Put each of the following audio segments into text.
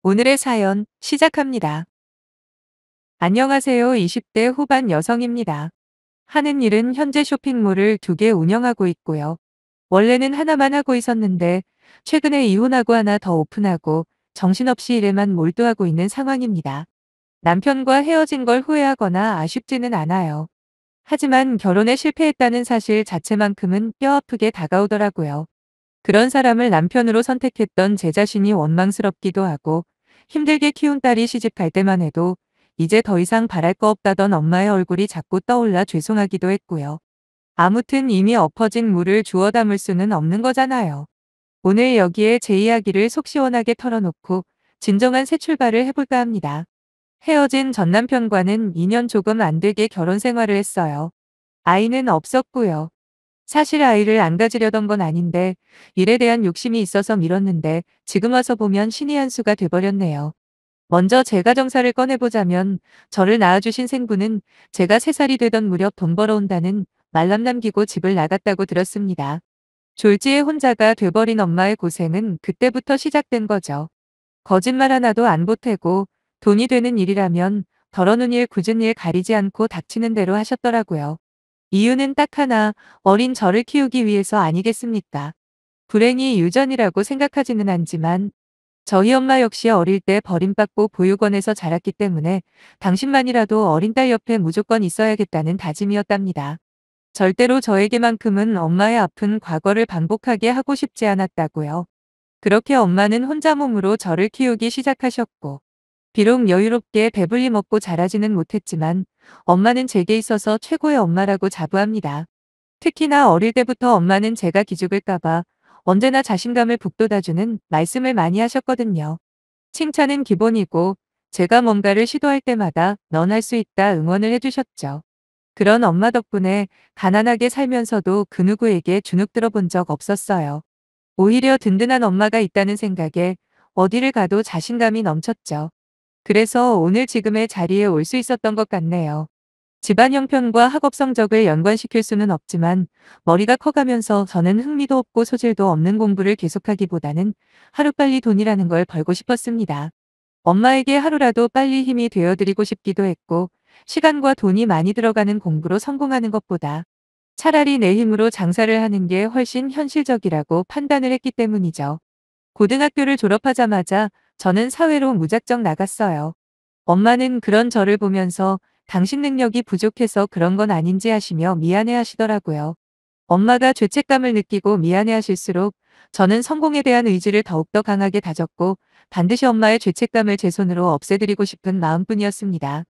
오늘의 사연 시작합니다. 안녕하세요. 20대 후반 여성입니다. 하는 일은 현재 쇼핑몰을 2개 운영하고 있고요. 원래는 하나만 하고 있었는데 최근에 이혼하고 하나 더 오픈하고 정신없이 일에만 몰두하고 있는 상황입니다. 남편과 헤어진 걸 후회하거나 아쉽지는 않아요. 하지만 결혼에 실패했다는 사실 자체만큼은 뼈아프게 다가오더라고요. 그런 사람을 남편으로 선택했던 제 자신이 원망스럽기도 하고 힘들게 키운 딸이 시집갈 때만 해도 이제 더 이상 바랄 거 없다던 엄마의 얼굴이 자꾸 떠올라 죄송하기도 했고요. 아무튼 이미 엎어진 물을 주워 담을 수는 없는 거잖아요. 오늘 여기에 제 이야기를 속 시원하게 털어놓고 진정한 새 출발을 해볼까 합니다. 헤어진 전 남편과는 2년 조금 안 되게 결혼 생활을 했어요. 아이는 없었고요. 사실 아이를 안 가지려던 건 아닌데 일에 대한 욕심이 있어서 미뤘는데 지금 와서 보면 신의 한 수가 돼버렸네요. 먼저 제 가정사를 꺼내보자면 저를 낳아주신 생부는 제가 3살이 되던 무렵 돈 벌어온다는 말람 남기고 집을 나갔다고 들었습니다. 졸지에 혼자가 돼버린 엄마의 고생은 그때부터 시작된 거죠. 거짓말 하나도 안 보태고 돈이 되는 일이라면 덜어놓은 일 굳은 일 가리지 않고 닥치는 대로 하셨더라고요. 이유는 딱 하나, 어린 저를 키우기 위해서 아니겠습니까? 불행이 유전이라고 생각하지는 않지만 저희 엄마 역시 어릴 때 버림받고 보육원에서 자랐기 때문에 당신만이라도 어린 딸 옆에 무조건 있어야겠다는 다짐이었답니다. 절대로 저에게만큼은 엄마의 아픈 과거를 반복하게 하고 싶지 않았다고요. 그렇게 엄마는 혼자 몸으로 저를 키우기 시작하셨고 비록 여유롭게 배불리 먹고 자라지는 못했지만 엄마는 제게 있어서 최고의 엄마라고 자부합니다. 특히나 어릴 때부터 엄마는 제가 기죽을까봐 언제나 자신감을 북돋아주는 말씀을 많이 하셨거든요. 칭찬은 기본이고 제가 뭔가를 시도할 때마다 넌 할 수 있다 응원을 해주셨죠. 그런 엄마 덕분에 가난하게 살면서도 그 누구에게 주눅 들어본 적 없었어요. 오히려 든든한 엄마가 있다는 생각에 어디를 가도 자신감이 넘쳤죠. 그래서 오늘 지금의 자리에 올 수 있었던 것 같네요. 집안 형편과 학업 성적을 연관시킬 수는 없지만 머리가 커가면서 저는 흥미도 없고 소질도 없는 공부를 계속하기보다는 하루빨리 돈이라는 걸 벌고 싶었습니다. 엄마에게 하루라도 빨리 힘이 되어드리고 싶기도 했고 시간과 돈이 많이 들어가는 공부로 성공하는 것보다 차라리 내 힘으로 장사를 하는 게 훨씬 현실적이라고 판단을 했기 때문이죠. 고등학교를 졸업하자마자 저는 사회로 무작정 나갔어요. 엄마는 그런 저를 보면서 당신 능력이 부족해서 그런 건 아닌지 하시며 미안해 하시더라고요. 엄마가 죄책감을 느끼고 미안해 하실수록 저는 성공에 대한 의지를 더욱더 강하게 다졌고 반드시 엄마의 죄책감을 제 손으로 없애드리고 싶은 마음뿐이었습니다.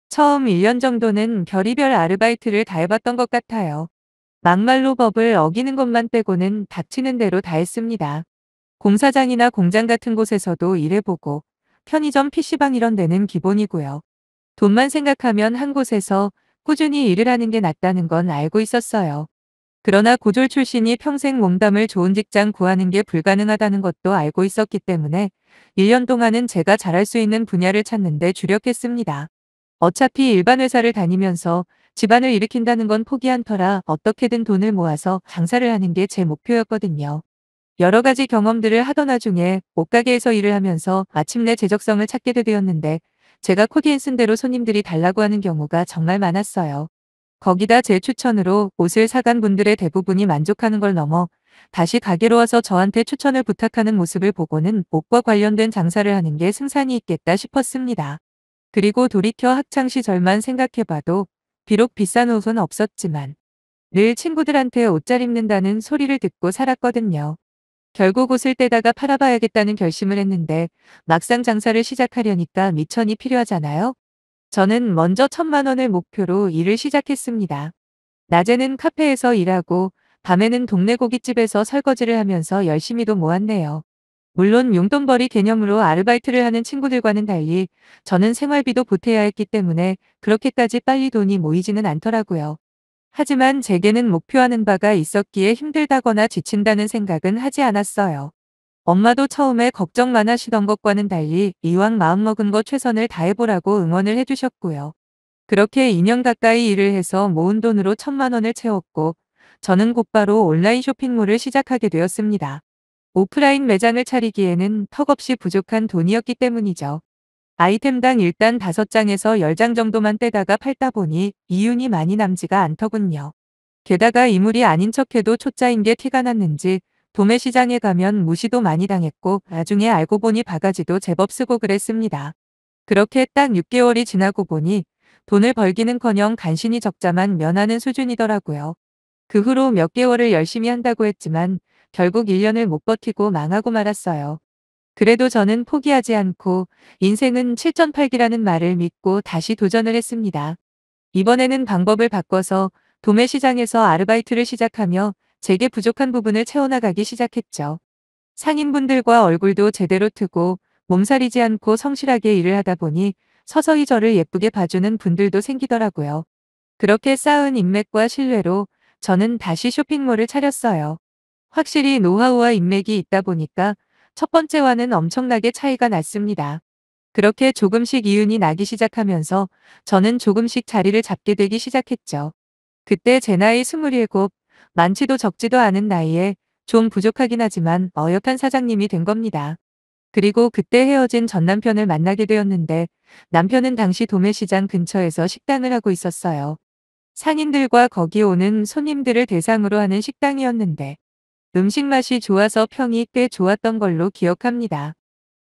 처음 1년 정도는 별의별 아르바이트를 다 해봤던 것 같아요. 막말로 법을 어기는 것만 빼고는 닥치는 대로 다 했습니다. 공사장이나 공장 같은 곳에서도 일해보고 편의점 PC방 이런 데는 기본이고요. 돈만 생각하면 한 곳에서 꾸준히 일을 하는 게 낫다는 건 알고 있었어요. 그러나 고졸 출신이 평생 몸담을 좋은 직장 구하는 게 불가능하다는 것도 알고 있었기 때문에 1년 동안은 제가 잘할 수 있는 분야를 찾는 데 주력했습니다. 어차피 일반 회사를 다니면서 집안을 일으킨다는 건 포기한 터라 어떻게든 돈을 모아서 장사를 하는 게 제 목표였거든요. 여러 가지 경험들을 하던 와중에 옷가게에서 일을 하면서 마침내 제적성을 찾게 되었는데 제가 코디엔 쓴 대로 손님들이 달라고 하는 경우가 정말 많았어요. 거기다 제 추천으로 옷을 사간 분들의 대부분이 만족하는 걸 넘어 다시 가게로 와서 저한테 추천을 부탁하는 모습을 보고는 옷과 관련된 장사를 하는 게 승산이 있겠다 싶었습니다. 그리고 돌이켜 학창시절만 생각해봐도 비록 비싼 옷은 없었지만 늘 친구들한테 옷 잘 입는다는 소리를 듣고 살았거든요. 결국 옷을 떼다가 팔아봐야겠다는 결심을 했는데 막상 장사를 시작하려니까 미천이 필요하잖아요. 저는 먼저 1,000만 원을 목표로 일을 시작했습니다. 낮에는 카페에서 일하고 밤에는 동네 고깃집에서 설거지를 하면서 열심히도 모았네요. 물론 용돈벌이 개념으로 아르바이트를 하는 친구들과는 달리 저는 생활비도 보태야 했기 때문에 그렇게까지 빨리 돈이 모이지는 않더라고요. 하지만 제게는 목표하는 바가 있었기에 힘들다거나 지친다는 생각은 하지 않았어요. 엄마도 처음에 걱정만 하시던 것과는 달리 이왕 마음먹은 거 최선을 다해보라고 응원을 해주셨고요. 그렇게 2년 가까이 일을 해서 모은 돈으로 1,000만 원을 채웠고 저는 곧바로 온라인 쇼핑몰을 시작하게 되었습니다. 오프라인 매장을 차리기에는 턱없이 부족한 돈이었기 때문이죠. 아이템당 일단 5장에서 10장 정도만 떼다가 팔다 보니 이윤이 많이 남지가 않더군요. 게다가 이물이 아닌 척해도 초짜인 게 티가 났는지 도매 시장에 가면 무시도 많이 당했고 나중에 알고 보니 바가지도 제법 쓰고 그랬습니다. 그렇게 딱 6개월이 지나고 보니 돈을 벌기는커녕 간신히 적자만 면하는 수준이더라고요. 그 후로 몇 개월을 열심히 한다고 했지만 결국 1년을 못 버티고 망하고 말았어요. 그래도 저는 포기하지 않고 인생은 칠전팔기라는 말을 믿고 다시 도전을 했습니다. 이번에는 방법을 바꿔서 도매 시장에서 아르바이트를 시작하며 제게 부족한 부분을 채워나가기 시작했죠. 상인분들과 얼굴도 제대로 트고 몸살이지 않고 성실하게 일을 하다 보니 서서히 저를 예쁘게 봐주는 분들도 생기더라고요. 그렇게 쌓은 인맥과 신뢰로 저는 다시 쇼핑몰을 차렸어요. 확실히 노하우와 인맥이 있다 보니까 첫 번째와는 엄청나게 차이가 났습니다. 그렇게 조금씩 이윤이 나기 시작하면서 저는 조금씩 자리를 잡게 되기 시작했죠. 그때 제 나이 27, 많지도 적지도 않은 나이에 좀 부족하긴 하지만 어엿한 사장님이 된 겁니다. 그리고 그때 헤어진 전 남편을 만나게 되었는데 남편은 당시 도매시장 근처에서 식당을 하고 있었어요. 상인들과 거기 오는 손님들을 대상으로 하는 식당이었는데 음식 맛이 좋아서 평이 꽤 좋았던 걸로 기억합니다.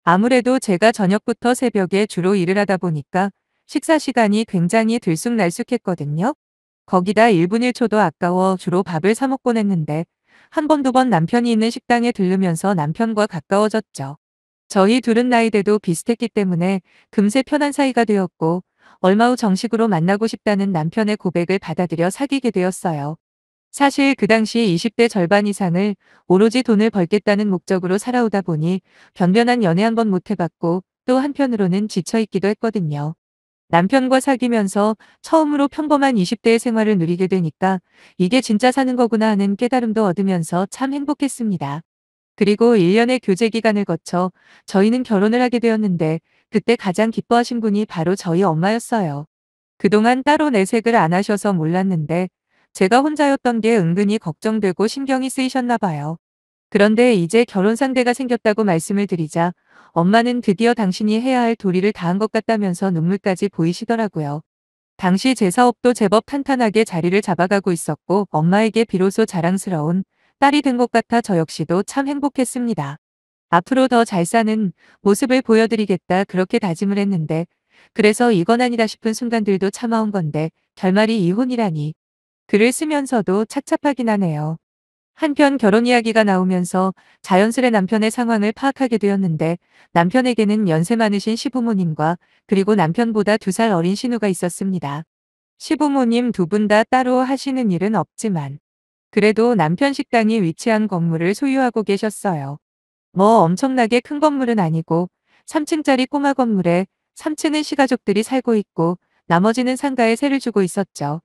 아무래도 제가 저녁부터 새벽에 주로 일을 하다 보니까 식사 시간이 굉장히 들쑥날쑥했거든요. 거기다 1분 1초도 아까워 주로 밥을 사 먹곤 했는데 한 번, 두 번 남편이 있는 식당에 들르면서 남편과 가까워졌죠. 저희 둘은 나이대도 비슷했기 때문에 금세 편한 사이가 되었고 얼마 후 정식으로 만나고 싶다는 남편의 고백을 받아들여 사귀게 되었어요. 사실 그 당시 20대 절반 이상을 오로지 돈을 벌겠다는 목적으로 살아오다 보니 변변한 연애 한 번 못 해봤고 또 한편으로는 지쳐있기도 했거든요. 남편과 사귀면서 처음으로 평범한 20대의 생활을 누리게 되니까 이게 진짜 사는 거구나 하는 깨달음도 얻으면서 참 행복했습니다. 그리고 1년의 교제 기간을 거쳐 저희는 결혼을 하게 되었는데 그때 가장 기뻐하신 분이 바로 저희 엄마였어요. 그동안 따로 내색을 안 하셔서 몰랐는데 제가 혼자였던 게 은근히 걱정되고 신경이 쓰이셨나 봐요. 그런데 이제 결혼 상대가 생겼다고 말씀을 드리자 엄마는 드디어 당신이 해야 할 도리를 다한 것 같다면서 눈물까지 보이시더라고요. 당시 제 사업도 제법 탄탄하게 자리를 잡아가고 있었고 엄마에게 비로소 자랑스러운 딸이 된 것 같아 저 역시도 참 행복했습니다. 앞으로 더 잘 사는 모습을 보여드리겠다 그렇게 다짐을 했는데 그래서 이건 아니다 싶은 순간들도 참아온 건데 결말이 이혼이라니. 글을 쓰면서도 착잡하긴 하네요. 한편 결혼 이야기가 나오면서 자연스레 남편의 상황을 파악하게 되었는데 남편에게는 연세 많으신 시부모님과 그리고 남편보다 2살 어린 신우가 있었습니다. 시부모님 두 분 다 따로 하시는 일은 없지만 그래도 남편 식당이 위치한 건물을 소유하고 계셨어요. 뭐 엄청나게 큰 건물은 아니고 3층짜리 꼬마 건물에 3층은 시가족들이 살고 있고 나머지는 상가에 세를 주고 있었죠.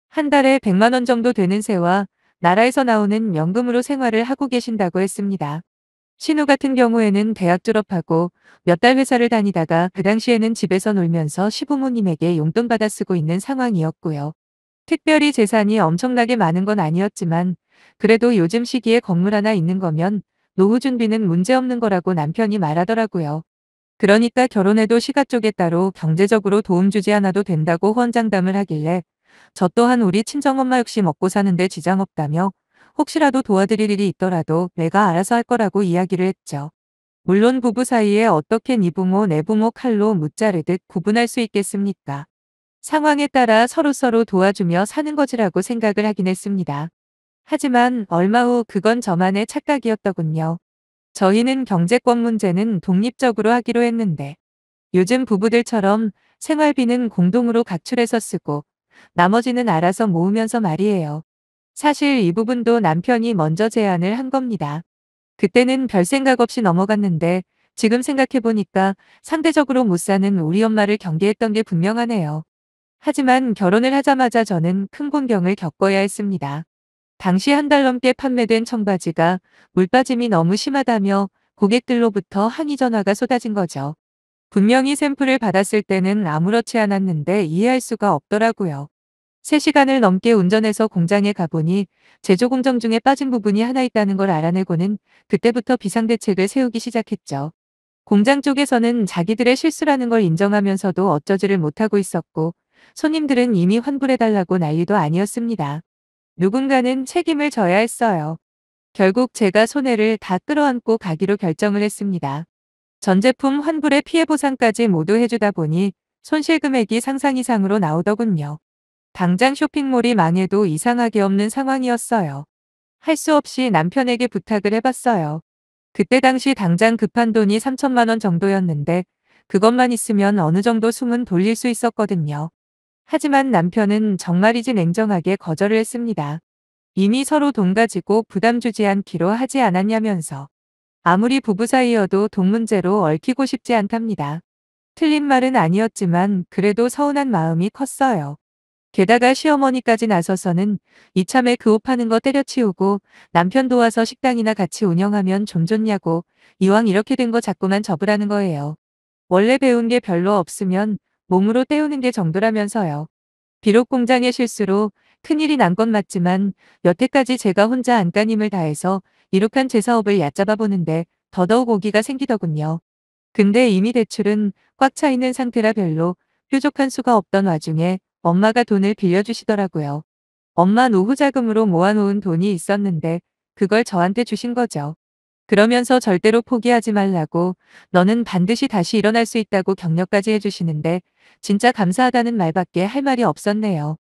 한 달에 100만 원 정도 되는 세와 나라에서 나오는 연금으로 생활을 하고 계신다고 했습니다. 신우 같은 경우에는 대학 졸업하고 몇 달 회사를 다니다가 그 당시에는 집에서 놀면서 시부모님에게 용돈 받아 쓰고 있는 상황이었고요. 특별히 재산이 엄청나게 많은 건 아니었지만 그래도 요즘 시기에 건물 하나 있는 거면 노후 준비는 문제없는 거라고 남편이 말하더라고요. 그러니까 결혼해도 시가 쪽에 따로 경제적으로 도움 주지 않아도 된다고 호언장담을 하길래 저 또한 우리 친정엄마 역시 먹고 사는데 지장 없다며 혹시라도 도와드릴 일이 있더라도 내가 알아서 할 거라고 이야기를 했죠. 물론 부부 사이에 어떻게 네 부모 내 부모 칼로 무자르듯 구분할 수 있겠습니까? 상황에 따라 서로서로 도와주며 사는 거지라고 생각을 하긴 했습니다. 하지만 얼마 후 그건 저만의 착각이었더군요. 저희는 경제권 문제는 독립적으로 하기로 했는데 요즘 부부들처럼 생활비는 공동으로 각출해서 쓰고 나머지는 알아서 모으면서 말이에요. 사실 이 부분도 남편이 먼저 제안을 한 겁니다. 그때는 별 생각 없이 넘어갔는데 지금 생각해보니까 상대적으로 못 사는 우리 엄마를 경계했던 게 분명하네요. 하지만 결혼을 하자마자 저는 큰 곤경을 겪어야 했습니다. 당시 한 달 넘게 판매된 청바지가 물빠짐이 너무 심하다며 고객들로부터 항의 전화가 쏟아진 거죠. 분명히 샘플을 받았을 때는 아무렇지 않았는데 이해할 수가 없더라고요. 3시간을 넘게 운전해서 공장에 가보니 제조 공정 중에 빠진 부분이 하나 있다는 걸 알아내고는 그때부터 비상대책을 세우기 시작했죠. 공장 쪽에서는 자기들의 실수라는 걸 인정하면서도 어쩌지를 못하고 있었고, 손님들은 이미 환불해달라고 난리도 아니었습니다. 누군가는 책임을 져야 했어요. 결국 제가 손해를 다 끌어안고 가기로 결정을 했습니다. 전 제품 환불에 피해 보상까지 모두 해주다 보니 손실 금액이 상상 이상으로 나오더군요. 당장 쇼핑몰이 망해도 이상하게 없는 상황이었어요. 할 수 없이 남편에게 부탁을 해봤어요. 그때 당시 당장 급한 돈이 3천만 원 정도였는데 그것만 있으면 어느 정도 숨은 돌릴 수 있었거든요. 하지만 남편은 정말이지 냉정하게 거절을 했습니다. 이미 서로 돈 가지고 부담 주지 않기로 하지 않았냐면서. 아무리 부부 사이여도 돈 문제로 얽히고 싶지 않답니다. 틀린 말은 아니었지만 그래도 서운한 마음이 컸어요. 게다가 시어머니까지 나서서는 이참에 그 옷 파는 거 때려치우고 남편 도와서 식당이나 같이 운영하면 좀 좋냐고, 이왕 이렇게 된 거 자꾸만 접으라는 거예요. 원래 배운 게 별로 없으면 몸으로 때우는 게 정도라면서요. 비록 공장의 실수로 큰일이 난 건 맞지만 여태까지 제가 혼자 안간힘을 다해서 이룩한 제 사업을 얕잡아 보는데 더더욱 오기가 생기더군요. 근데 이미 대출은 꽉 차 있는 상태라 별로 뾰족한 수가 없던 와중에 엄마가 돈을 빌려주시더라고요. 엄마 노후 자금으로 모아놓은 돈이 있었는데 그걸 저한테 주신 거죠. 그러면서 절대로 포기하지 말라고, 너는 반드시 다시 일어날 수 있다고 격려까지 해주시는데 진짜 감사하다는 말밖에 할 말이 없었네요.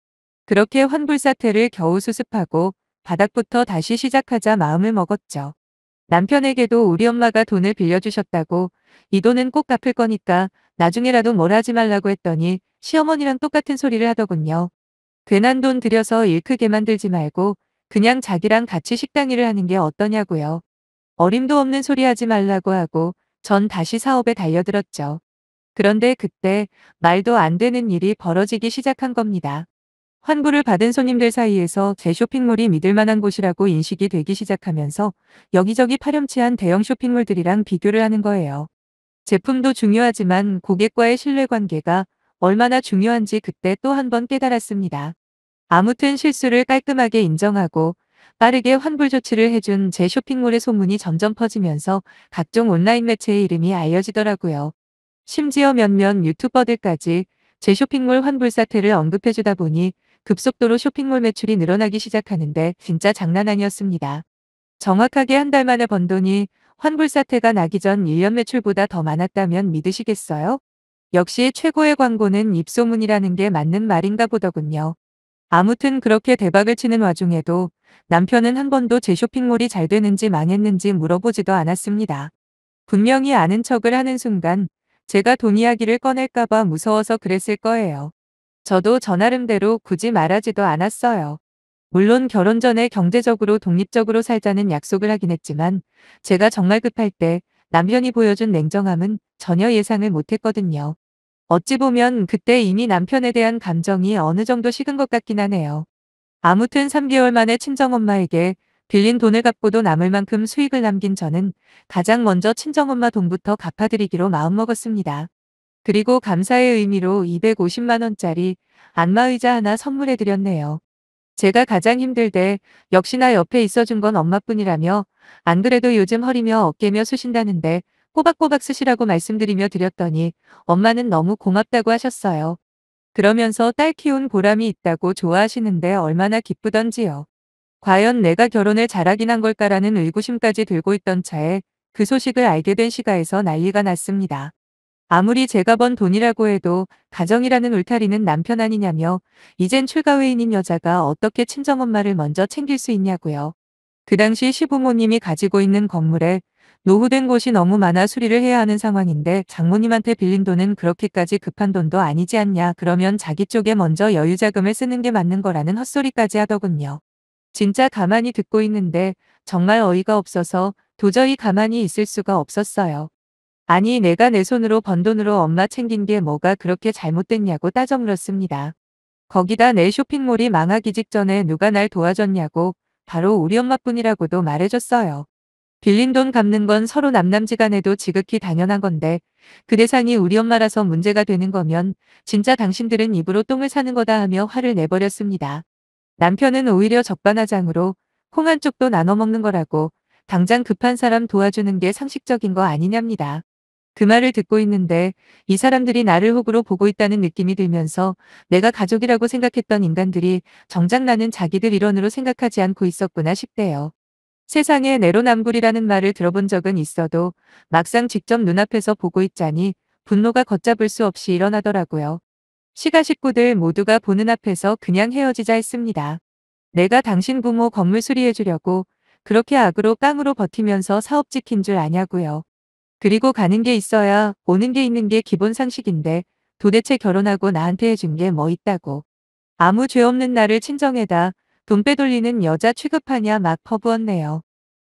그렇게 환불 사태를 겨우 수습하고 바닥부터 다시 시작하자 마음을 먹었죠. 남편에게도 우리 엄마가 돈을 빌려주셨다고, 이 돈은 꼭 갚을 거니까 나중에라도 뭘 하지 말라고 했더니 시어머니랑 똑같은 소리를 하더군요. 괜한 돈 들여서 일 크게 만들지 말고 그냥 자기랑 같이 식당 일을 하는 게 어떠냐고요. 어림도 없는 소리 하지 말라고 하고 전 다시 사업에 달려들었죠. 그런데 그때 말도 안 되는 일이 벌어지기 시작한 겁니다. 환불을 받은 손님들 사이에서 제 쇼핑몰이 믿을 만한 곳이라고 인식이 되기 시작하면서 여기저기 파렴치한 대형 쇼핑몰들이랑 비교를 하는 거예요. 제품도 중요하지만 고객과의 신뢰관계가 얼마나 중요한지 그때 또 한 번 깨달았습니다. 아무튼 실수를 깔끔하게 인정하고 빠르게 환불 조치를 해준 제 쇼핑몰의 소문이 점점 퍼지면서 각종 온라인 매체의 이름이 알려지더라고요. 심지어 몇몇 유튜버들까지 제 쇼핑몰 환불 사태를 언급해주다 보니 급속도로 쇼핑몰 매출이 늘어나기 시작하는데 진짜 장난 아니었습니다. 정확하게 한 달 만에 번 돈이 환불 사태가 나기 전 1년 매출보다 더 많았다면 믿으시겠어요? 역시 최고의 광고는 입소문이라는 게 맞는 말인가 보더군요. 아무튼 그렇게 대박을 치는 와중에도 남편은 한 번도 제 쇼핑몰이 잘 되는지 망했는지 물어보지도 않았습니다. 분명히 아는 척을 하는 순간 제가 돈 이야기를 꺼낼까봐 무서워서 그랬을 거예요. 저도 저 나름대로 굳이 말하지도 않았어요. 물론 결혼 전에 경제적으로 독립적으로 살자는 약속을 하긴 했지만 제가 정말 급할 때 남편이 보여준 냉정함은 전혀 예상을 못했거든요. 어찌 보면 그때 이미 남편에 대한 감정이 어느 정도 식은 것 같긴 하네요. 아무튼 3개월 만에 친정엄마에게 빌린 돈을 갚고도 남을 만큼 수익을 남긴 저는 가장 먼저 친정엄마 돈부터 갚아드리기로 마음먹었습니다. 그리고 감사의 의미로 250만 원짜리 안마의자 하나 선물해드렸네요. 제가 가장 힘들 때 역시나 옆에 있어준 건 엄마뿐이라며, 안 그래도 요즘 허리며 어깨며 쑤신다는데 꼬박꼬박 쓰시라고 말씀드리며 드렸더니 엄마는 너무 고맙다고 하셨어요. 그러면서 딸 키운 보람이 있다고 좋아하시는데 얼마나 기쁘던지요. 과연 내가 결혼을 잘하긴 한 걸까라는 의구심까지 들고 있던 차에 그 소식을 알게 된 시가에서 난리가 났습니다. 아무리 제가 번 돈이라고 해도 가정이라는 울타리는 남편 아니냐며, 이젠 출가회인인 여자가 어떻게 친정엄마를 먼저 챙길 수 있냐고요. 그 당시 시부모님이 가지고 있는 건물에 노후된 곳이 너무 많아 수리를 해야 하는 상황인데 장모님한테 빌린 돈은 그렇게까지 급한 돈도 아니지 않냐, 그러면 자기 쪽에 먼저 여유자금을 쓰는 게 맞는 거라는 헛소리까지 하더군요. 진짜 가만히 듣고 있는데 정말 어이가 없어서 도저히 가만히 있을 수가 없었어요. 아니, 내가 내 손으로 번 돈으로 엄마 챙긴 게 뭐가 그렇게 잘못됐냐고 따져 물었습니다. 거기다 내 쇼핑몰이 망하기 직전에 누가 날 도와줬냐고, 바로 우리 엄마뿐이라고도 말해줬어요. 빌린 돈 갚는 건 서로 남남지간에도 지극히 당연한 건데 그 대상이 우리 엄마라서 문제가 되는 거면 진짜 당신들은 입으로 똥을 사는 거다 하며 화를 내버렸습니다. 남편은 오히려 적반하장으로 콩 한 쪽도 나눠 먹는 거라고 당장 급한 사람 도와주는 게 상식적인 거 아니냐입니다. 그 말을 듣고 있는데 이 사람들이 나를 호구로 보고 있다는 느낌이 들면서 내가 가족이라고 생각했던 인간들이 정작 나는 자기들 일원으로 생각하지 않고 있었구나 싶대요. 세상에 내로남불이라는 말을 들어본 적은 있어도 막상 직접 눈앞에서 보고 있자니 분노가 걷잡을 수 없이 일어나더라고요. 시가 식구들 모두가 보는 앞에서 그냥 헤어지자 했습니다. 내가 당신 부모 건물 수리해 주려고 그렇게 악으로 깡으로 버티면서 사업 지킨 줄 아냐고요. 그리고 가는 게 있어야 오는 게 있는 게 기본 상식인데 도대체 결혼하고 나한테 해준 게 뭐 있다고. 아무 죄 없는 나를 친정에다 돈 빼돌리는 여자 취급하냐 막 퍼부었네요.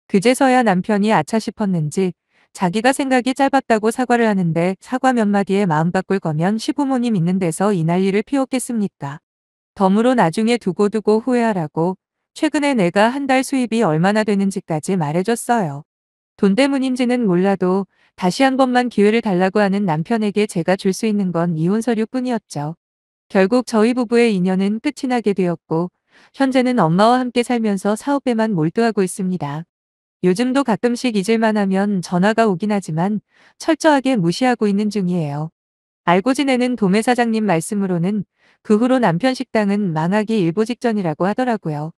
그제서야 남편이 아차 싶었는지 자기가 생각이 짧았다고 사과를 하는데 사과 몇 마디에 마음 바꿀 거면 시부모님 있는 데서 이 난리를 피웠겠습니까. 덤으로 나중에 두고두고 후회하라고 최근에 내가 한 달 수입이 얼마나 되는지까지 말해줬어요. 돈 때문인지는 몰라도 다시 한 번만 기회를 달라고 하는 남편에게 제가 줄 수 있는 건 이혼 서류뿐이었죠. 결국 저희 부부의 인연은 끝이 나게 되었고 현재는 엄마와 함께 살면서 사업에만 몰두하고 있습니다. 요즘도 가끔씩 잊을만 하면 전화가 오긴 하지만 철저하게 무시하고 있는 중이에요. 알고 지내는 도매 사장님 말씀으로는 그 후로 남편 식당은 망하기 일보 직전이라고 하더라고요.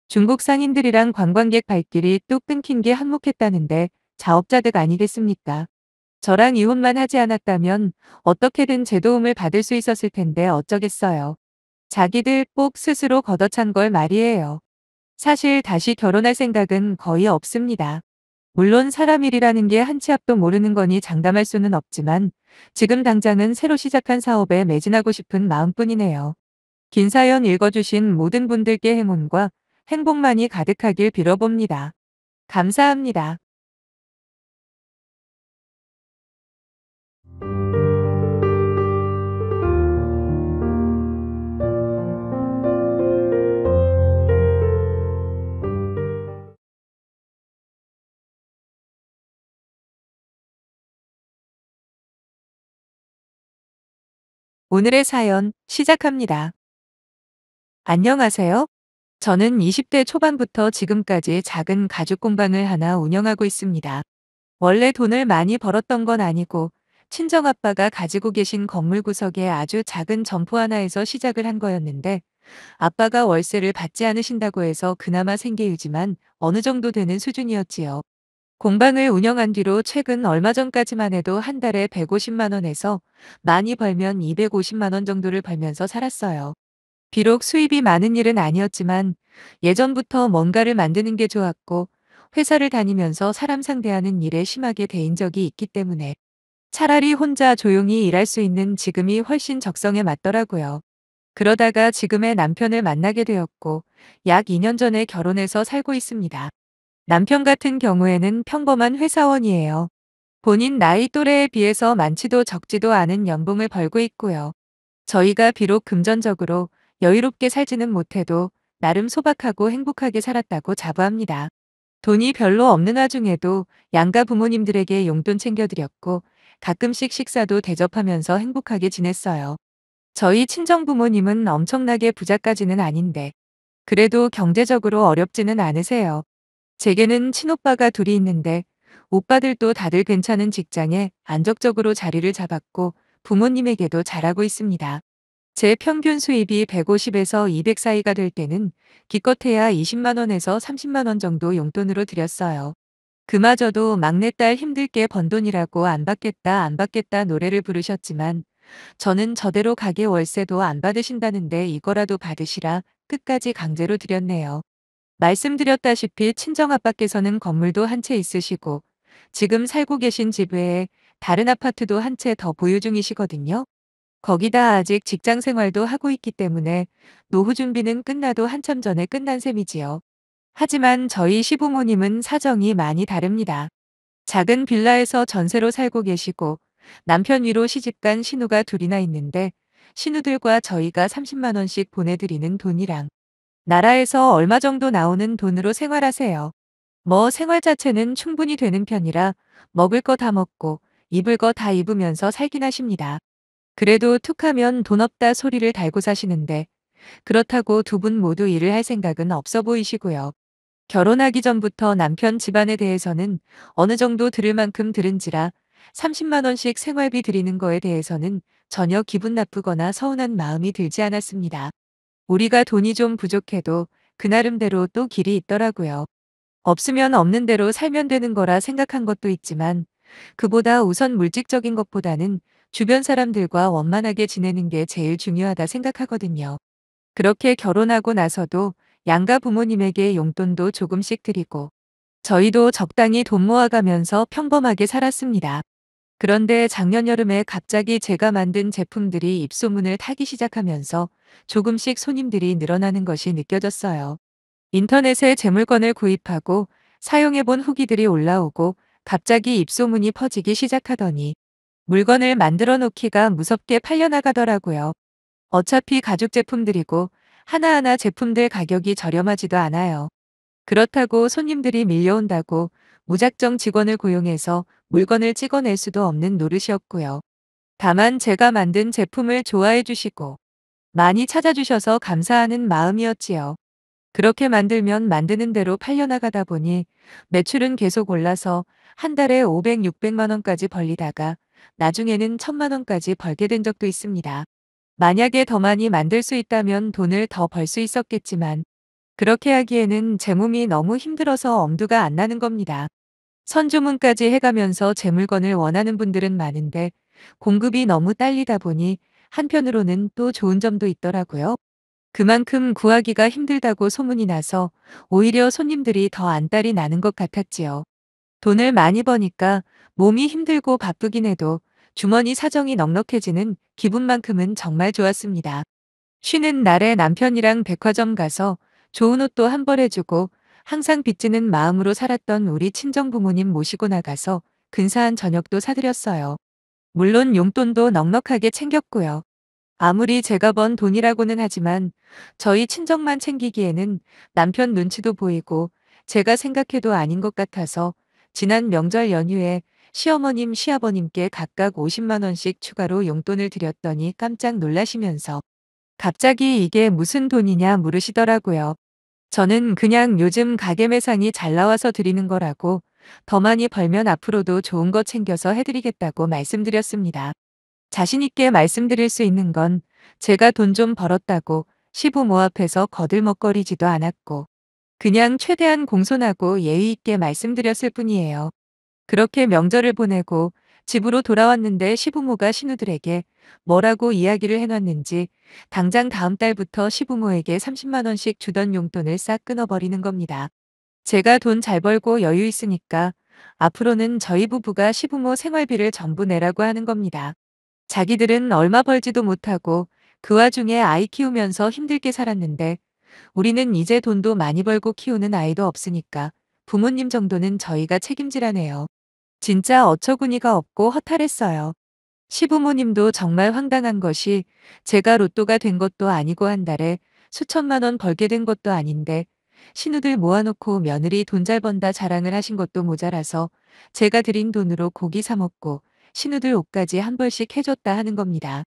중국 상인들이랑 관광객 발길이 뚝 끊긴 게 한몫했다는데 자업자득 아니겠습니까? 저랑 이혼만 하지 않았다면 어떻게든 제 도움을 받을 수 있었을 텐데 어쩌겠어요. 자기들 꼭 스스로 걷어찬 걸 말이에요. 사실 다시 결혼할 생각은 거의 없습니다. 물론 사람 일이라는 게 한 치 앞도 모르는 거니 장담할 수는 없지만 지금 당장은 새로 시작한 사업에 매진하고 싶은 마음뿐이네요. 긴 사연 읽어주신 모든 분들께 행운과 행복만이 가득하길 빌어봅니다. 감사합니다. 오늘의 사연 시작합니다. 안녕하세요. 저는 20대 초반부터 지금까지 작은 가죽 공방을 하나 운영하고 있습니다. 원래 돈을 많이 벌었던 건 아니고 친정아빠가 가지고 계신 건물 구석에 아주 작은 점포 하나에서 시작을 한 거였는데 아빠가 월세를 받지 않으신다고 해서 그나마 생계유지만 어느 정도 되는 수준이었지요. 공방을 운영한 뒤로 최근 얼마 전까지만 해도 한 달에 150만 원에서 많이 벌면 250만 원 정도를 벌면서 살았어요. 비록 수입이 많은 일은 아니었지만 예전부터 뭔가를 만드는 게 좋았고 회사를 다니면서 사람 상대하는 일에 심하게 대인 적이 있기 때문에 차라리 혼자 조용히 일할 수 있는 지금이 훨씬 적성에 맞더라고요. 그러다가 지금의 남편을 만나게 되었고 약 2년 전에 결혼해서 살고 있습니다. 남편 같은 경우에는 평범한 회사원이에요. 본인 나이 또래에 비해서 많지도 적지도 않은 연봉을 벌고 있고요. 저희가 비록 금전적으로 여유롭게 살지는 못해도 나름 소박하고 행복하게 살았다고 자부합니다. 돈이 별로 없는 와중에도 양가 부모님들에게 용돈 챙겨드렸고 가끔씩 식사도 대접하면서 행복하게 지냈어요. 저희 친정 부모님은 엄청나게 부자까지는 아닌데 그래도 경제적으로 어렵지는 않으세요. 제게는 친오빠가 둘이 있는데 오빠들도 다들 괜찮은 직장에 안정적으로 자리를 잡았고 부모님에게도 잘하고 있습니다. 제 평균 수입이 150에서 200 사이가 될 때는 기껏해야 20만 원에서 30만 원 정도 용돈으로 드렸어요. 그마저도 막내딸 힘들게 번 돈이라고 안 받겠다 안 받겠다 노래를 부르셨지만 저는 저대로 가게 월세도 안 받으신다는데 이거라도 받으시라 끝까지 강제로 드렸네요. 말씀드렸다시피 친정아빠께서는 건물도 한 채 있으시고 지금 살고 계신 집 외에 다른 아파트도 한 채 더 보유 중이시거든요. 거기다 아직 직장 생활도 하고 있기 때문에 노후 준비는 끝나도 한참 전에 끝난 셈이지요. 하지만 저희 시부모님은 사정이 많이 다릅니다. 작은 빌라에서 전세로 살고 계시고 남편 위로 시집간 신우가 둘이나 있는데 신우들과 저희가 30만 원씩 보내드리는 돈이랑 나라에서 얼마 정도 나오는 돈으로 생활하세요. 뭐 생활 자체는 충분히 되는 편이라 먹을 거 다 먹고 입을 거 다 입으면서 살긴 하십니다. 그래도 툭하면 돈 없다 소리를 달고 사시는데 그렇다고 두 분 모두 일을 할 생각은 없어 보이시고요. 결혼하기 전부터 남편 집안에 대해서는 어느 정도 들을 만큼 들은지라 30만 원씩 생활비 드리는 거에 대해서는 전혀 기분 나쁘거나 서운한 마음이 들지 않았습니다. 우리가 돈이 좀 부족해도 그 나름대로 또 길이 있더라고요. 없으면 없는 대로 살면 되는 거라 생각한 것도 있지만 그보다 우선 물질적인 것보다는 주변 사람들과 원만하게 지내는 게 제일 중요하다 생각하거든요. 그렇게 결혼하고 나서도 양가 부모님에게 용돈도 조금씩 드리고 저희도 적당히 돈 모아가면서 평범하게 살았습니다. 그런데 작년 여름에 갑자기 제가 만든 제품들이 입소문을 타기 시작하면서 조금씩 손님들이 늘어나는 것이 느껴졌어요. 인터넷에 제 물건을 구입하고 사용해본 후기들이 올라오고 갑자기 입소문이 퍼지기 시작하더니 물건을 만들어 놓기가 무섭게 팔려나가더라고요. 어차피 가죽 제품들이고 하나하나 제품들 가격이 저렴하지도 않아요. 그렇다고 손님들이 밀려온다고 무작정 직원을 고용해서 물건을 찍어낼 수도 없는 노릇이었고요. 다만 제가 만든 제품을 좋아해 주시고 많이 찾아주셔서 감사하는 마음이었지요. 그렇게 만들면 만드는 대로 팔려나가다 보니 매출은 계속 올라서 한 달에 500, 600만 원까지 벌리다가 나중에는 1000만 원까지 벌게 된 적도 있습니다. 만약에 더 많이 만들 수 있다면 돈을 더 벌 수 있었겠지만 그렇게 하기에는 제 몸이 너무 힘들어서 엄두가 안 나는 겁니다. 선주문까지 해가면서 제 물건을 원하는 분들은 많은데 공급이 너무 딸리다 보니 한편으로는 또 좋은 점도 있더라고요. 그만큼 구하기가 힘들다고 소문이 나서 오히려 손님들이 더 안달이 나는 것 같았지요. 돈을 많이 버니까 몸이 힘들고 바쁘긴 해도 주머니 사정이 넉넉해지는 기분만큼은 정말 좋았습니다. 쉬는 날에 남편이랑 백화점 가서 좋은 옷도 한 벌 해주고 항상 빚지는 마음으로 살았던 우리 친정 부모님 모시고 나가서 근사한 저녁도 사드렸어요. 물론 용돈도 넉넉하게 챙겼고요. 아무리 제가 번 돈이라고는 하지만 저희 친정만 챙기기에는 남편 눈치도 보이고 제가 생각해도 아닌 것 같아서 지난 명절 연휴에 시어머님, 시아버님께 각각 50만 원씩 추가로 용돈을 드렸더니 깜짝 놀라시면서 갑자기 이게 무슨 돈이냐 물으시더라고요. 저는 그냥 요즘 가게 매상이 잘 나와서 드리는 거라고 더 많이 벌면 앞으로도 좋은 거 챙겨서 해드리겠다고 말씀드렸습니다. 자신있게 말씀드릴 수 있는 건 제가 돈 좀 벌었다고 시부모 앞에서 거들먹거리지도 않았고 그냥 최대한 공손하고 예의 있게 말씀드렸을 뿐이에요. 그렇게 명절을 보내고 집으로 돌아왔는데 시부모가 신우들에게 뭐라고 이야기를 해놨는지 당장 다음 달부터 시부모에게 30만 원씩 주던 용돈을 싹 끊어버리는 겁니다. 제가 돈 잘 벌고 여유 있으니까 앞으로는 저희 부부가 시부모 생활비를 전부 내라고 하는 겁니다. 자기들은 얼마 벌지도 못하고 그 와중에 아이 키우면서 힘들게 살았는데 우리는 이제 돈도 많이 벌고 키우는 아이도 없으니까 부모님 정도는 저희가 책임지라네요. 진짜 어처구니가 없고 허탈했어요. 시부모님도 정말 황당한 것이 제가 로또가 된 것도 아니고 한 달에 수천만 원 벌게 된 것도 아닌데 신우들 모아놓고 며느리 돈 잘 번다 자랑을 하신 것도 모자라서 제가 드린 돈으로 고기 사 먹고 신우들 옷까지 한 벌씩 해줬다 하는 겁니다.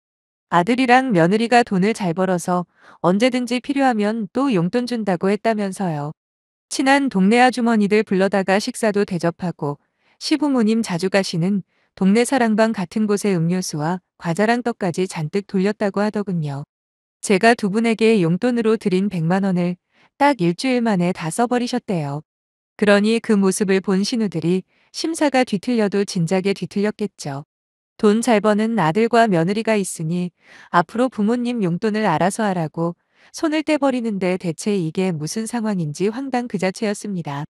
아들이랑 며느리가 돈을 잘 벌어서 언제든지 필요하면 또 용돈 준다고 했다면서요. 친한 동네 아주머니들 불러다가 식사도 대접하고 시부모님 자주 가시는 동네 사랑방 같은 곳에 음료수와 과자랑 떡까지 잔뜩 돌렸다고 하더군요. 제가 두 분에게 용돈으로 드린 100만 원을 딱 일주일 만에 다 써버리셨대요. 그러니 그 모습을 본 신우들이 심사가 뒤틀려도 진작에 뒤틀렸겠죠. 돈 잘 버는 아들과 며느리가 있으니 앞으로 부모님 용돈을 알아서 하라고 손을 떼버리는데 대체 이게 무슨 상황인지 황당 그 자체였습니다.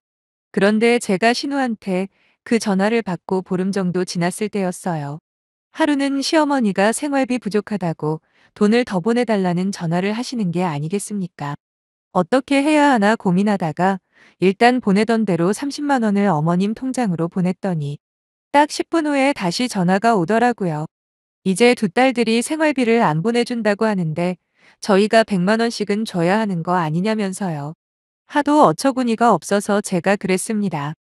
그런데 제가 신우한테 그 전화를 받고 보름 정도 지났을 때였어요. 하루는 시어머니가 생활비 부족하다고 돈을 더 보내달라는 전화를 하시는 게 아니겠습니까? 어떻게 해야 하나 고민하다가 일단 보내던 대로 30만 원을 어머님 통장으로 보냈더니 딱 10분 후에 다시 전화가 오더라고요. 이제 두 딸들이 생활비를 안 보내준다고 하는데 저희가 100만 원씩은 줘야 하는 거 아니냐면서요. 하도 어처구니가 없어서 제가 그랬습니다.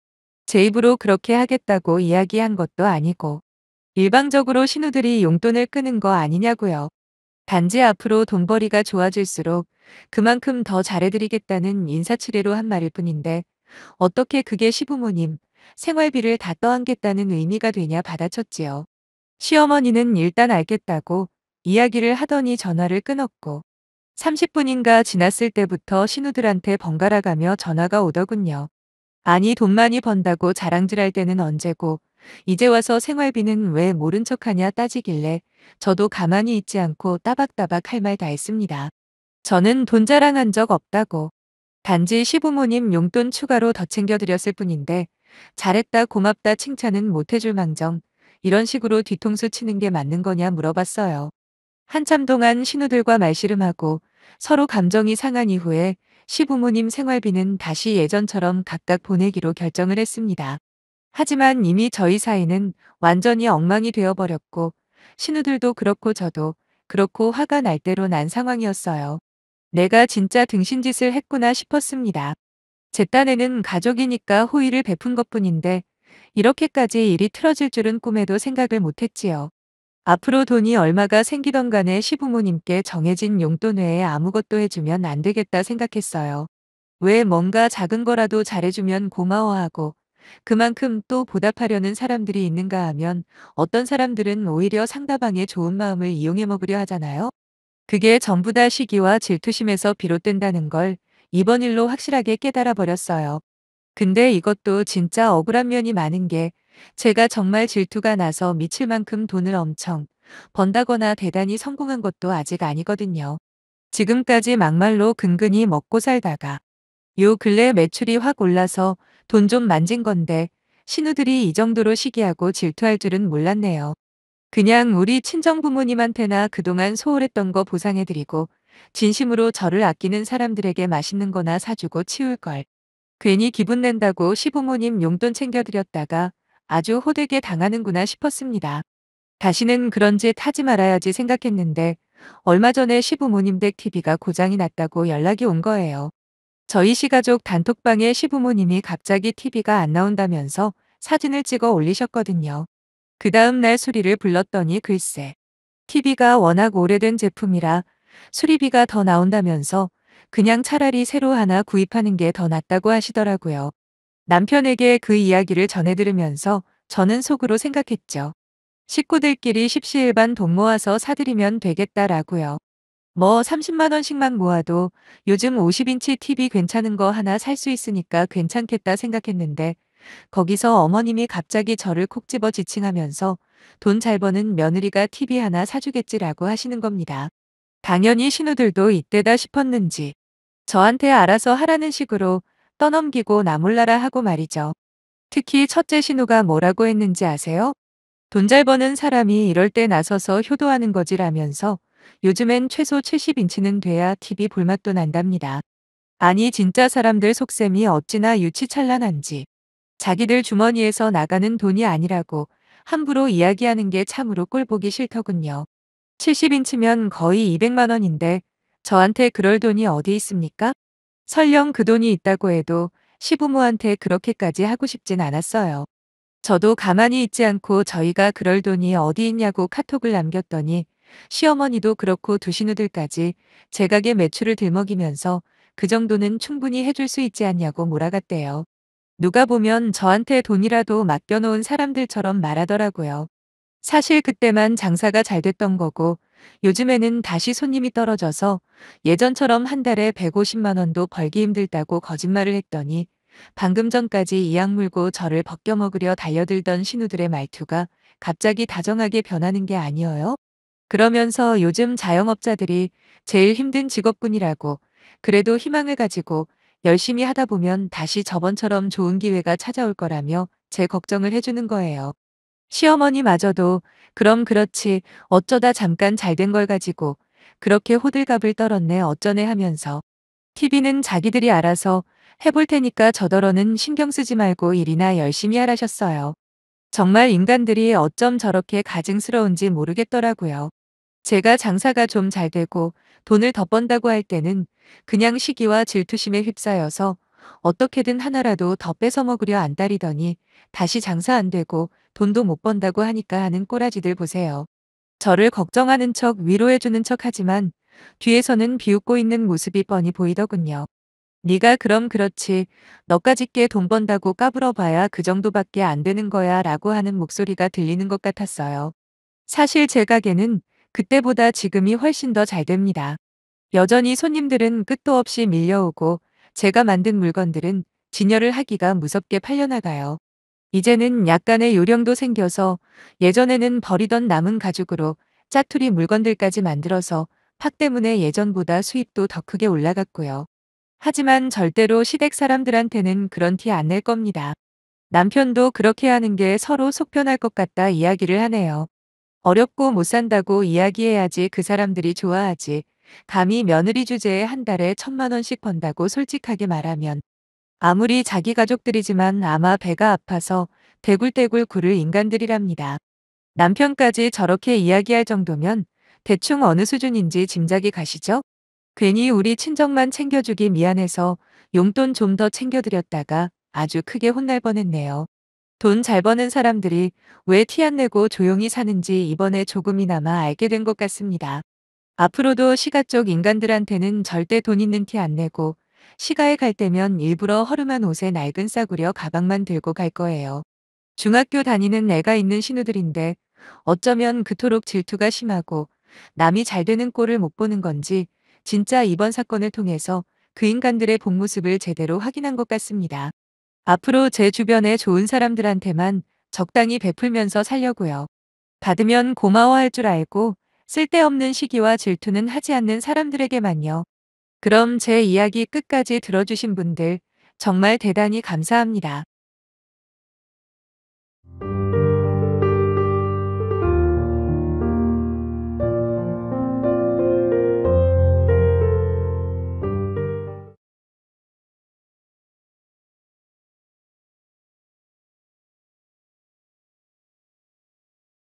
제 입으로 그렇게 하겠다고 이야기한 것도 아니고 일방적으로 신우들이 용돈을 끄는 거 아니냐고요. 단지 앞으로 돈벌이가 좋아질수록 그만큼 더 잘해드리겠다는 인사치레로 한 말일 뿐인데 어떻게 그게 시부모님 생활비를 다 떠안겠다는 의미가 되냐 받아쳤지요. 시어머니는 일단 알겠다고 이야기를 하더니 전화를 끊었고 30분인가 지났을 때부터 신우들한테 번갈아 가며 전화가 오더군요. 아니 돈 많이 번다고 자랑질할 때는 언제고 이제 와서 생활비는 왜 모른 척하냐 따지길래 저도 가만히 있지 않고 따박따박 할 말 다 했습니다. 저는 돈 자랑한 적 없다고. 단지 시부모님 용돈 추가로 더 챙겨드렸을 뿐인데 잘했다 고맙다 칭찬은 못해줄 망정 이런 식으로 뒤통수 치는 게 맞는 거냐 물어봤어요. 한참 동안 신우들과 말씨름하고 서로 감정이 상한 이후에 시부모님 생활비는 다시 예전처럼 각각 보내기로 결정을 했습니다. 하지만 이미 저희 사이는 완전히 엉망이 되어버렸고 신우들도 그렇고 저도 그렇고 화가 날 대로 난 상황이었어요. 내가 진짜 등신짓을 했구나 싶었습니다. 제 딴에는 가족이니까 호의를 베푼 것뿐인데 이렇게까지 일이 틀어질 줄은 꿈에도 생각을 못했지요. 앞으로 돈이 얼마가 생기던 간에 시부모님께 정해진 용돈 외에 아무것도 해주면 안 되겠다 생각했어요. 왜 뭔가 작은 거라도 잘해주면 고마워하고 그만큼 또 보답하려는 사람들이 있는가 하면 어떤 사람들은 오히려 상대방의 좋은 마음을 이용해 먹으려 하잖아요. 그게 전부 다 시기와 질투심에서 비롯된다는 걸 이번 일로 확실하게 깨달아 버렸어요. 근데 이것도 진짜 억울한 면이 많은 게 제가 정말 질투가 나서 미칠 만큼 돈을 엄청 번다거나 대단히 성공한 것도 아직 아니거든요. 지금까지 막말로 근근히 먹고 살다가 요 근래 매출이 확 올라서 돈 좀 만진 건데 신우들이 이 정도로 시기하고 질투할 줄은 몰랐네요. 그냥 우리 친정부모님한테나 그동안 소홀했던 거 보상해드리고 진심으로 저를 아끼는 사람들에게 맛있는 거나 사주고 치울 걸. 괜히 기분 낸다고 시부모님 용돈 챙겨드렸다가 아주 호되게 당하는구나 싶었습니다. 다시는 그런 짓 하지 말아야지 생각했는데 얼마 전에 시부모님 댁 TV가 고장이 났다고 연락이 온 거예요. 저희 시가족 단톡방에 시부모님이 갑자기 TV가 안 나온다면서 사진을 찍어 올리셨거든요. 그 다음 날 수리를 불렀더니 글쎄 TV가 워낙 오래된 제품이라 수리비가 더 나온다면서 그냥 차라리 새로 하나 구입하는 게 더 낫다고 하시더라고요. 남편에게 그 이야기를 전해 들으면서 저는 속으로 생각했죠. 식구들끼리 십시일반 돈 모아서 사드리면 되겠다라고요. 뭐 30만 원씩만 모아도 요즘 50인치 TV 괜찮은 거 하나 살 수 있으니까 괜찮겠다 생각했는데 거기서 어머님이 갑자기 저를 콕 집어 지칭하면서 돈 잘 버는 며느리가 TV 하나 사주겠지라고 하시는 겁니다. 당연히 신우들도 이때다 싶었는지 저한테 알아서 하라는 식으로 떠넘기고 나 몰라라 하고 말이죠. 특히 첫째 신우가 뭐라고 했는지 아세요? 돈 잘 버는 사람이 이럴 때 나서서 효도하는 거지라면서 요즘엔 최소 70인치는 돼야 TV 볼맛도 난답니다. 아니 진짜 사람들 속셈이 어찌나 유치찬란한지. 자기들 주머니에서 나가는 돈이 아니라고 함부로 이야기하는 게 참으로 꼴보기 싫더군요. 70인치면 거의 200만 원인데 저한테 그럴 돈이 어디 있습니까? 설령 그 돈이 있다고 해도 시부모한테 그렇게까지 하고 싶진 않았어요. 저도 가만히 있지 않고 저희가 그럴 돈이 어디 있냐고 카톡을 남겼더니 시어머니도 그렇고 두 시누들까지 제 가게 매출을 들먹이면서 그 정도는 충분히 해줄 수 있지 않냐고 몰아갔대요. 누가 보면 저한테 돈이라도 맡겨놓은 사람들처럼 말하더라고요. 사실 그때만 장사가 잘 됐던 거고 요즘에는 다시 손님이 떨어져서 예전처럼 한 달에 150만 원도 벌기 힘들다고 거짓말을 했더니 방금 전까지 이악 물고 저를 벗겨먹으려 달려들던 신우들의 말투가 갑자기 다정하게 변하는 게 아니어요? 그러면서 요즘 자영업자들이 제일 힘든 직업군이라고 그래도 희망을 가지고 열심히 하다 보면 다시 저번처럼 좋은 기회가 찾아올 거라며 제 걱정을 해주는 거예요. 시어머니마저도 그럼 그렇지 어쩌다 잠깐 잘 된 걸 가지고 그렇게 호들갑을 떨었네 어쩌네 하면서 TV는 자기들이 알아서 해볼 테니까 저더러는 신경 쓰지 말고 일이나 열심히 하라셨어요. 정말 인간들이 어쩜 저렇게 가증스러운지 모르겠더라고요. 제가 장사가 좀 잘 되고 돈을 더 번다고 할 때는 그냥 시기와 질투심에 휩싸여서 어떻게든 하나라도 더 뺏어 먹으려 안달이더니 다시 장사 안 되고 돈도 못 번다고 하니까 하는 꼬라지들 보세요. 저를 걱정하는 척 위로해주는 척 하지만 뒤에서는 비웃고 있는 모습이 뻔히 보이더군요. 네가 그럼 그렇지. 너까짓 게 돈 번다고 까불어봐야 그 정도밖에 안 되는 거야 라고 하는 목소리가 들리는 것 같았어요. 사실 제 가게는 그때보다 지금이 훨씬 더 잘 됩니다. 여전히 손님들은 끝도 없이 밀려오고 제가 만든 물건들은 진열을 하기가 무섭게 팔려나가요. 이제는 약간의 요령도 생겨서 예전에는 버리던 남은 가죽으로 짜투리 물건들까지 만들어서 팍 때문에 예전보다 수입도 더 크게 올라갔고요. 하지만 절대로 시댁 사람들한테는 그런 티 안 낼 겁니다. 남편도 그렇게 하는 게 서로 속 편할 것 같다 이야기를 하네요. 어렵고 못 산다고 이야기해야지 그 사람들이 좋아하지. 감히 며느리 주제에 한 달에 1,000만 원씩 번다고 솔직하게 말하면 아무리 자기 가족들이지만 아마 배가 아파서 대굴대굴 굴을 인간들이랍니다. 남편까지 저렇게 이야기할 정도면 대충 어느 수준인지 짐작이 가시죠? 괜히 우리 친정만 챙겨주기 미안해서 용돈 좀 더 챙겨드렸다가 아주 크게 혼날 뻔했네요. 돈 잘 버는 사람들이 왜 티 안 내고 조용히 사는지 이번에 조금이나마 알게 된 것 같습니다. 앞으로도 시가 쪽 인간들한테는 절대 돈 있는 티 안 내고 시가에 갈 때면 일부러 허름한 옷에 낡은 싸구려 가방만 들고 갈 거예요. 중학교 다니는 애가 있는 신우들인데 어쩌면 그토록 질투가 심하고 남이 잘 되는 꼴을 못 보는 건지 진짜 이번 사건을 통해서 그 인간들의 본 모습을 제대로 확인한 것 같습니다. 앞으로 제 주변의 좋은 사람들한테만 적당히 베풀면서 살려고요. 받으면 고마워할 줄 알고 쓸데없는 시기와 질투는 하지 않는 사람들에게만요. 그럼 제 이야기 끝까지 들어주신 분들 정말 대단히 감사합니다.